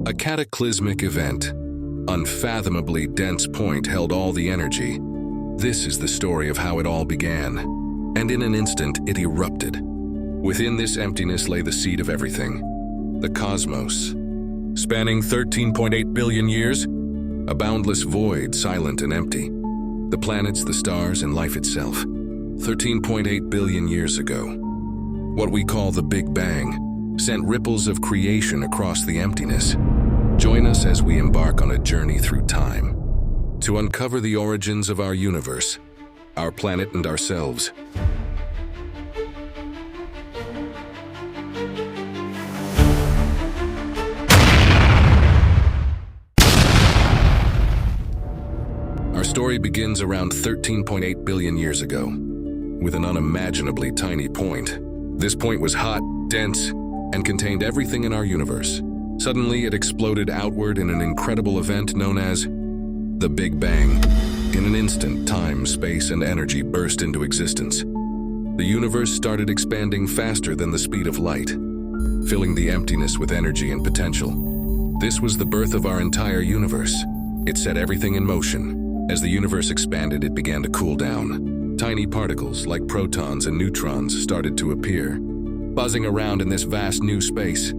A cataclysmic event. Unfathomably dense point held all the energy. This is the story of how it all began. And in an instant, it erupted. Within this emptiness lay the seed of everything. The cosmos. Spanning 13.8 billion years, a boundless void, silent and empty. The planets, the stars, and life itself. 13.8 billion years ago. What we call the Big Bang sent ripples of creation across the emptiness. Join us as we embark on a journey through time to uncover the origins of our universe, our planet, and ourselves. Our story begins around 13.8 billion years ago, with an unimaginably tiny point. This point was hot, dense, and contained everything in our universe. Suddenly, it exploded outward in an incredible event known as the Big Bang. In an instant, time, space, and energy burst into existence. The universe started expanding faster than the speed of light, filling the emptiness with energy and potential. This was the birth of our entire universe. It set everything in motion. As the universe expanded, it began to cool down. Tiny particles, like protons and neutrons, started to appear, buzzing around in this vast new space.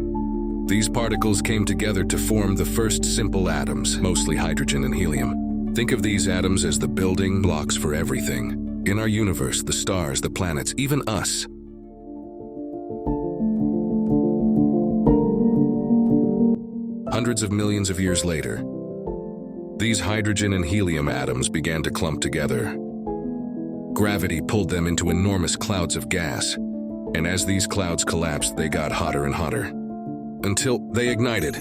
These particles came together to form the first simple atoms, mostly hydrogen and helium. Think of these atoms as the building blocks for everything. In our universe, the stars, the planets, even us. Hundreds of millions of years later, these hydrogen and helium atoms began to clump together. Gravity pulled them into enormous clouds of gas, and as these clouds collapsed, they got hotter and hotter, until they ignited.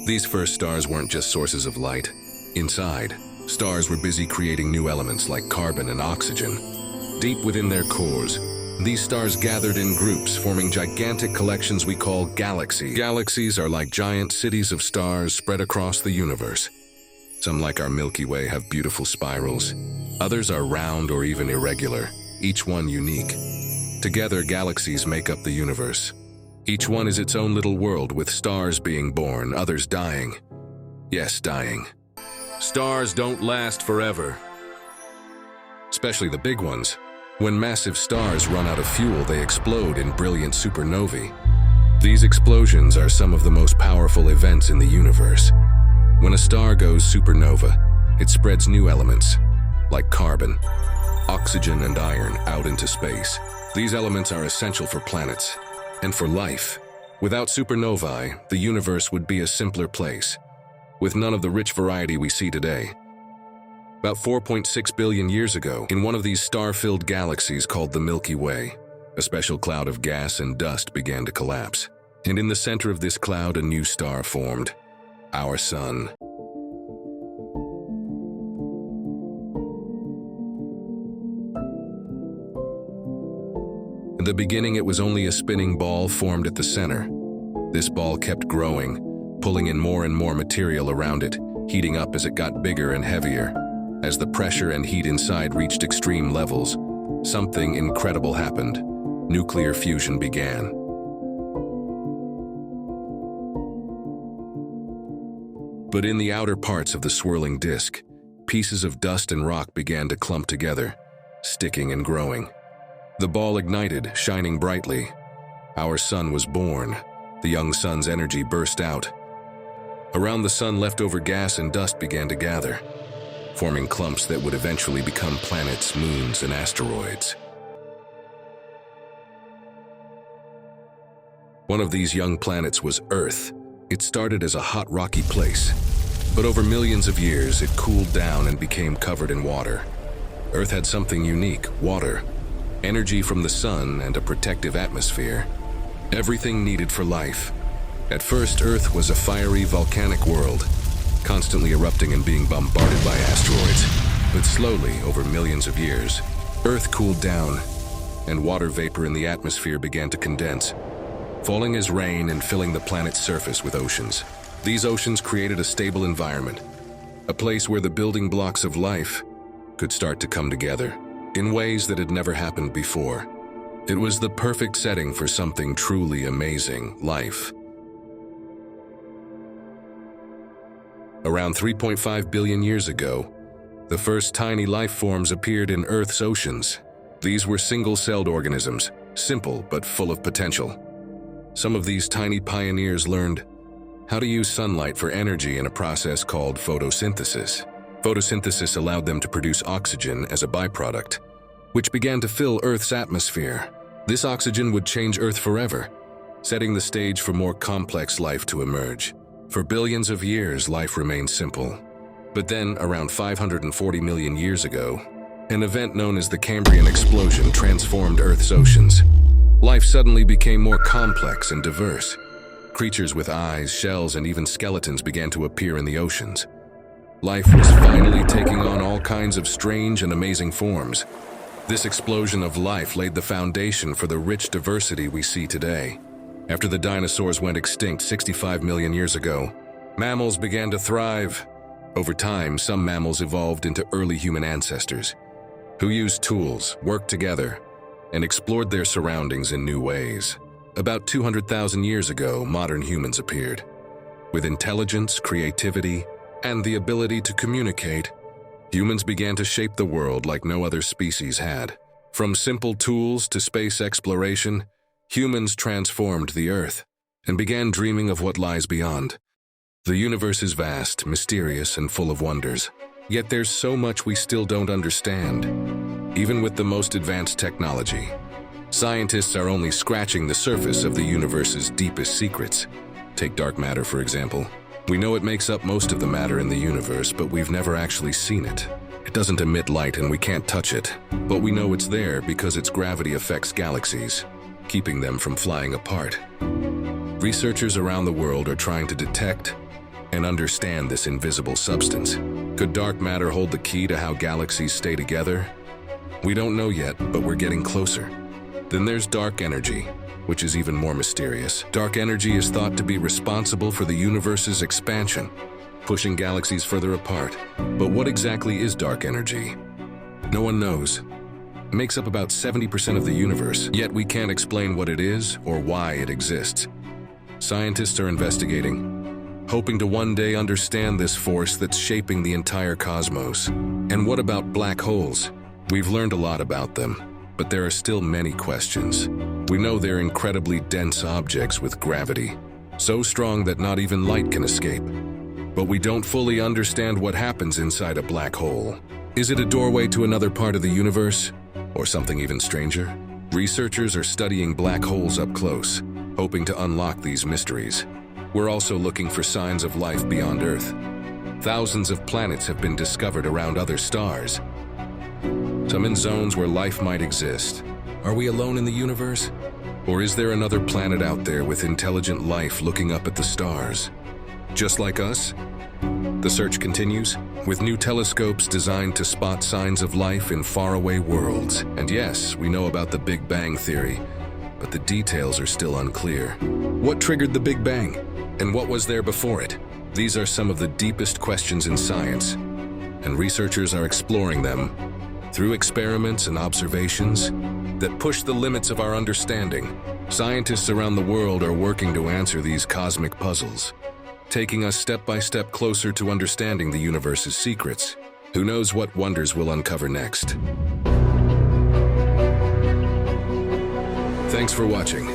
These first stars weren't just sources of light. Inside, stars were busy creating new elements like carbon and oxygen. Deep within their cores, these stars gathered in groups, forming gigantic collections we call galaxies. Galaxies are like giant cities of stars spread across the universe. Some, like our Milky Way, have beautiful spirals. Others are round or even irregular, each one unique. Together, galaxies make up the universe. Each one is its own little world, with stars being born, others dying. Yes, dying. Stars don't last forever. Especially the big ones. When massive stars run out of fuel, they explode in brilliant supernovae. These explosions are some of the most powerful events in the universe. When a star goes supernova, it spreads new elements, like carbon, oxygen, and iron, out into space. These elements are essential for planets and for life. Without supernovae, the universe would be a simpler place, with none of the rich variety we see today. About 4.6 billion years ago, in one of these star-filled galaxies called the Milky Way, a special cloud of gas and dust began to collapse. And in the center of this cloud, a new star formed, our Sun. In the beginning, it was only a spinning ball formed at the center. This ball kept growing, pulling in more and more material around it, heating up as it got bigger and heavier. As the pressure and heat inside reached extreme levels, something incredible happened. Nuclear fusion began. But in the outer parts of the swirling disk, pieces of dust and rock began to clump together, sticking and growing. The ball ignited, shining brightly. Our Sun was born. The young sun's energy burst out. Around the sun, leftover gas and dust began to gather, forming clumps that would eventually become planets, moons, and asteroids. One of these young planets was Earth. It started as a hot, rocky place, but over millions of years, it cooled down and became covered in water. Earth had something unique: water, energy from the sun, and a protective atmosphere. Everything needed for life. At first, Earth was a fiery, volcanic world, constantly erupting and being bombarded by asteroids. But slowly, over millions of years, Earth cooled down, and water vapor in the atmosphere began to condense, falling as rain and filling the planet's surface with oceans. These oceans created a stable environment, a place where the building blocks of life could start to come together in ways that had never happened before. It was the perfect setting for something truly amazing: life. Around 3.5 billion years ago, the first tiny life forms appeared in Earth's oceans. These were single-celled organisms, simple but full of potential. Some of these tiny pioneers learned how to use sunlight for energy in a process called photosynthesis. Photosynthesis allowed them to produce oxygen as a byproduct, which began to fill Earth's atmosphere. This oxygen would change Earth forever, setting the stage for more complex life to emerge. For billions of years, life remained simple. But then, around 540 million years ago, an event known as the Cambrian explosion transformed Earth's oceans. Life suddenly became more complex and diverse. Creatures with eyes, shells, and even skeletons began to appear in the oceans. Life was finally taking on all kinds of strange and amazing forms. This explosion of life laid the foundation for the rich diversity we see today. After the dinosaurs went extinct 65 million years ago, mammals began to thrive. Over time, some mammals evolved into early human ancestors, who used tools, worked together, and explored their surroundings in new ways. About 200,000 years ago, modern humans appeared. With intelligence, creativity, and the ability to communicate, humans began to shape the world like no other species had. From simple tools to space exploration, humans transformed the Earth and began dreaming of what lies beyond. The universe is vast, mysterious, and full of wonders. Yet there's so much we still don't understand. Even with the most advanced technology, scientists are only scratching the surface of the universe's deepest secrets. Take dark matter, for example. We know it makes up most of the matter in the universe, but we've never actually seen it. It doesn't emit light and we can't touch it, but we know it's there because its gravity affects galaxies, keeping them from flying apart. Researchers around the world are trying to detect and understand this invisible substance. Could dark matter hold the key to how galaxies stay together? We don't know yet, but we're getting closer. Then there's dark energy, which is even more mysterious. Dark energy is thought to be responsible for the universe's expansion, pushing galaxies further apart. But what exactly is dark energy? No one knows. It makes up about 70% of the universe, yet we can't explain what it is or why it exists. Scientists are investigating, hoping to one day understand this force that's shaping the entire cosmos. And what about black holes? We've learned a lot about them, but there are still many questions. We know they're incredibly dense objects with gravity, so strong that not even light can escape. But we don't fully understand what happens inside a black hole. Is it a doorway to another part of the universe? Or something even stranger? Researchers are studying black holes up close, hoping to unlock these mysteries. We're also looking for signs of life beyond Earth. Thousands of planets have been discovered around other stars, some in zones where life might exist. Are we alone in the universe? Or is there another planet out there with intelligent life looking up at the stars? Just like us? The search continues, with new telescopes designed to spot signs of life in faraway worlds. And yes, we know about the Big Bang Theory, but the details are still unclear. What triggered the Big Bang? And what was there before it? These are some of the deepest questions in science, and researchers are exploring them through experiments and observations that push the limits of our understanding. Scientists around the world are working to answer these cosmic puzzles, taking us step by step closer to understanding the universe's secrets. Who knows what wonders we'll uncover next? Thanks for watching.